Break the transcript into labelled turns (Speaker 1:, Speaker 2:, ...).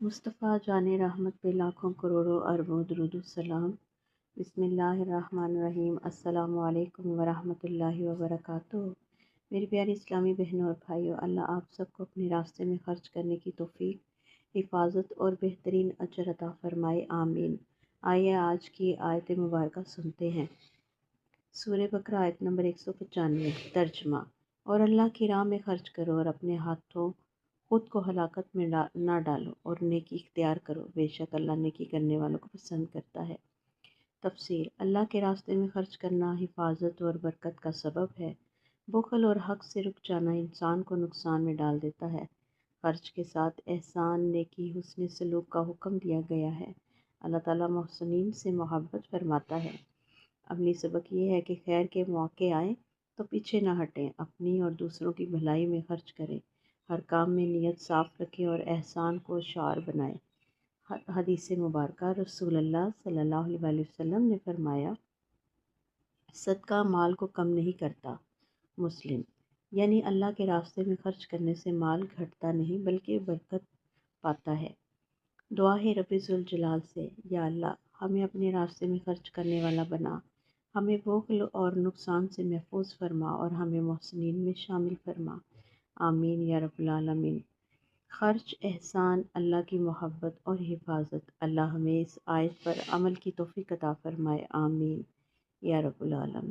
Speaker 1: مصطفیٰ جان رحمت پہ لاکھوں کروڑوں اربوں درود السلام۔ بسم اللہ الرحمن الرحیم۔ السلام علیکم ورحمۃ اللہ وبرکاتہ۔ میری پیاری اسلامی بہنوں اور بھائیوں، اللہ آپ سب کو اپنے راستے میں خرچ کرنے کی توفیق، حفاظت اور بہترین اجر عطا فرمائے، آمین۔ آئیے آج کی آیت مبارکہ سنتے ہیں۔ سورہ بقرہ آیت نمبر 195۔ ترجمہ: اور اللہ کی راہ میں خرچ کرو اور اپنے ہاتھوں خود کو ہلاکت میں نہ ڈالو اور نیکی اختیار کرو، بے شک اللہ نیکی کرنے والوں کو پسند کرتا ہے۔ تفسیر: اللہ کے راستے میں خرچ کرنا حفاظت اور برکت کا سبب ہے۔ بخل اور حق سے رک جانا انسان کو نقصان میں ڈال دیتا ہے۔ خرچ کے ساتھ احسان، نیکی، حسن سلوک کا حکم دیا گیا ہے۔ اللہ تعالیٰ محسنین سے محبت فرماتا ہے۔ عملی سبق یہ ہے کہ خیر کے مواقع آئیں تو پیچھے نہ ہٹیں، اپنی اور دوسروں کی بھلائی میں خرچ کریں، ہر کام میں نیت صاف رکھیں اور احسان کو شعار بنائیں۔ حدیث مبارکہ: رسول اللہ صلی اللہ علیہ وسلم نے فرمایا، صدقہ مال کو کم نہیں کرتا۔ مسلم۔ یعنی اللہ کے راستے میں خرچ کرنے سے مال گھٹتا نہیں بلکہ برکت پاتا ہے۔ دعا ہے رب ذوالجلال سے: یا اللہ، ہمیں اپنے راستے میں خرچ کرنے والا بنا، ہمیں بخل اور نقصان سے محفوظ فرما اور ہمیں محسنین میں شامل فرما، آمین یا رب العالمین۔ خرچ، احسان، اللہ کی محبت اور حفاظت۔ اللہ ہمیں اس آیت پر عمل کی توفیق عطا فرمائے، آمین یا رب العالمین۔